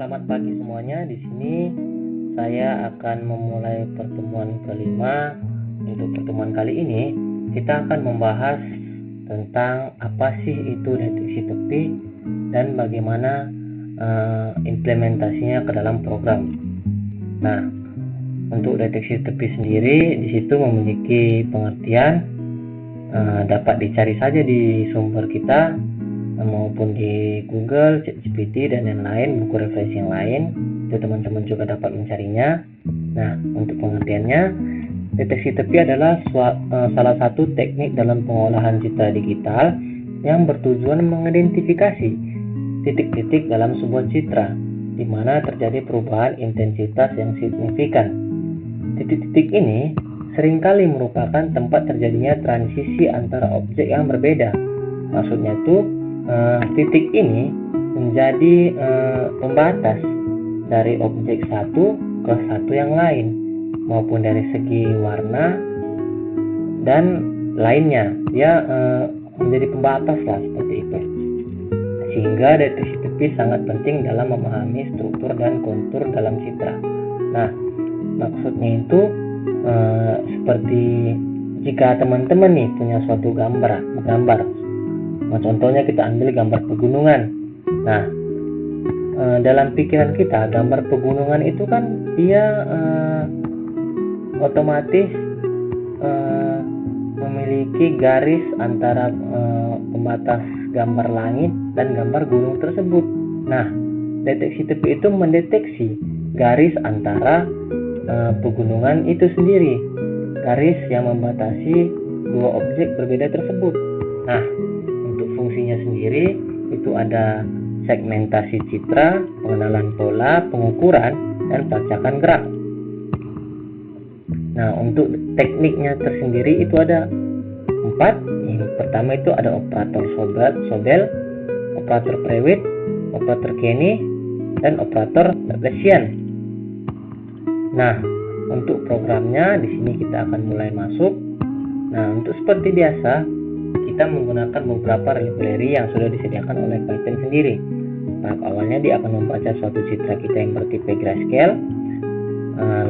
Selamat pagi semuanya. Di sini saya akan memulai pertemuan kelima. Untuk pertemuan kali ini kita akan membahas tentang apa sih itu deteksi tepi dan bagaimana implementasinya ke dalam program. Nah, untuk deteksi tepi sendiri di situ memiliki pengertian, dapat dicari saja di sumber kita maupun di Google, ChatGPT dan yang lain, buku referensi yang lain. Itu teman-teman juga dapat mencarinya. Nah, untuk pengertiannya, deteksi tepi adalah salah satu teknik dalam pengolahan citra digital yang bertujuan mengidentifikasi titik-titik dalam sebuah citra di mana terjadi perubahan intensitas yang signifikan. Titik-titik ini seringkali merupakan tempat terjadinya transisi antara objek yang berbeda. Maksudnya itu titik ini menjadi pembatas dari objek satu ke satu yang lain, maupun dari segi warna dan lainnya. Dia menjadi pembatas lah, seperti itu. Sehingga deteksi tepi sangat penting dalam memahami struktur dan kontur dalam citra. Nah, maksudnya itu seperti jika teman-teman nih punya suatu gambar. Contohnya kita ambil gambar pegunungan. Nah, dalam pikiran kita gambar pegunungan itu kan dia otomatis memiliki garis antara pembatas gambar langit dan gambar gunung tersebut. Nah, deteksi tepi itu mendeteksi garis antara pegunungan itu sendiri, garis yang membatasi dua objek berbeda tersebut. Nah, untuk fungsinya sendiri itu ada segmentasi citra, pengenalan pola, pengukuran, dan pelacakan gerak. Nah, untuk tekniknya tersendiri itu ada 4. Yang pertama itu ada operator Sobel, operator Prewitt, operator Kenny, dan operator Laplacian. Nah, untuk programnya di sini kita akan mulai masuk. Nah, untuk seperti biasa kita menggunakan beberapa library yang sudah disediakan oleh Python sendiri. Tahap awalnya dia akan membaca suatu citra kita yang bertipe grayscale.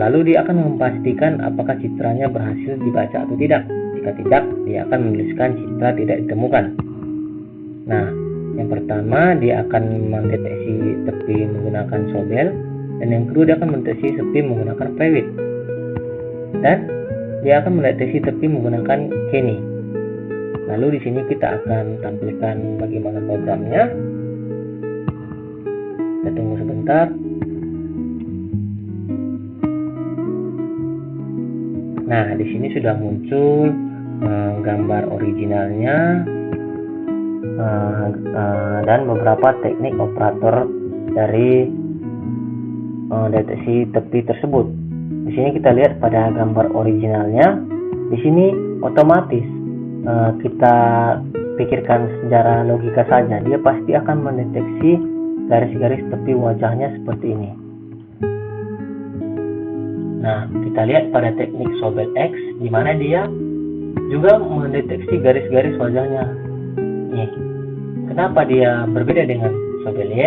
Lalu dia akan memastikan apakah citranya berhasil dibaca atau tidak. Jika tidak, dia akan menuliskan citra tidak ditemukan. Nah, yang pertama dia akan mendeteksi tepi menggunakan Sobel, dan yang kedua dia akan mendeteksi tepi menggunakan Prewitt, dan dia akan mendeteksi tepi menggunakan Kenny. Lalu di sini kita akan tampilkan bagaimana programnya. Kita tunggu sebentar. Nah, di sini sudah muncul gambar originalnya dan beberapa teknik operator dari deteksi tepi tersebut. Di sini kita lihat pada gambar originalnya. Di sini otomatis kita pikirkan secara logika saja, dia pasti akan mendeteksi garis-garis tepi wajahnya seperti ini. Nah, kita lihat pada teknik Sobel X, di mana dia juga mendeteksi garis-garis wajahnya. Nih, kenapa dia berbeda dengan Sobel Y?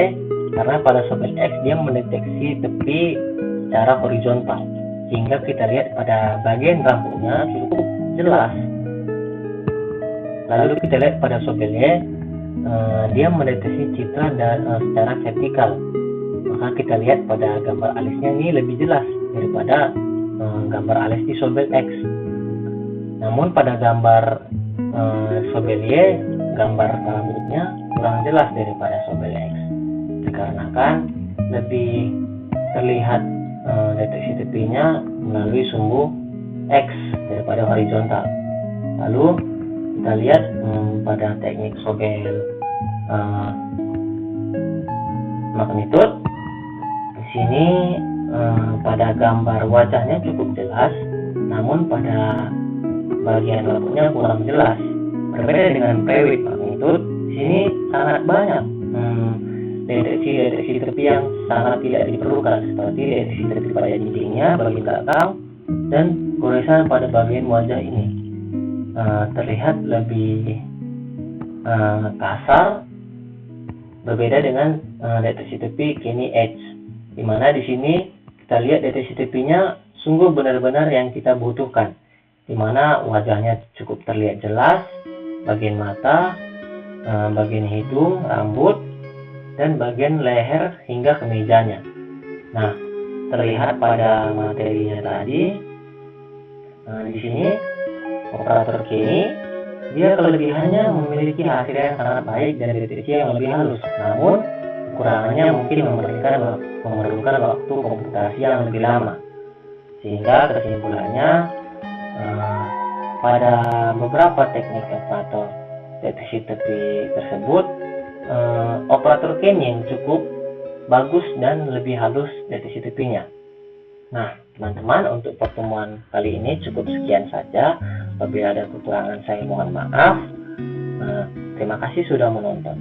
Karena pada Sobel X dia mendeteksi tepi secara horizontal, sehingga kita lihat pada bagian rambutnya cukup jelas. Lalu kita lihat pada Sobel Y, dia mendeteksi citra secara vertikal. Maka kita lihat pada gambar alisnya ini lebih jelas daripada gambar alis di Sobel X. Namun pada gambar Sobel Y, gambar rambutnya kurang jelas daripada Sobel X, dikarenakan lebih terlihat deteksi tepinya melalui sumbu X daripada horizontal. Lalu kita lihat pada teknik Sobel magnitude. Di sini pada gambar wajahnya cukup jelas, namun pada bagian rambutnya kurang jelas. Berbeda dengan Prewitt magnitude, di sini sangat banyak deteksi tepi yang sangat tidak diperlukan, seperti deteksi tepi pada dindingnya, bagian belakang, dan goresan pada bagian wajah ini. Terlihat lebih kasar berbeda dengan deteksi tepi Kenny Edge, di mana di sini kita lihat deteksi tepinya sungguh benar-benar yang kita butuhkan, di mana wajahnya cukup terlihat jelas, bagian mata, bagian hidung, rambut, dan bagian leher hingga kemejanya. Nah, terlihat pada materinya tadi, di sini operator Kenny, dia kelebihannya memiliki hasil yang sangat baik dan deteksi yang lebih halus. Namun, kekurangannya mungkin memerlukan waktu komputasi yang lebih lama. Sehingga kesimpulannya, pada beberapa teknik operator deteksi tepi tersebut, operator Kenny yang cukup bagus dan lebih halus deteksi tepinya. Nah, teman-teman, untuk pertemuan kali ini cukup sekian saja. Apabila ada kekurangan, saya mohon maaf. Terima kasih sudah menonton.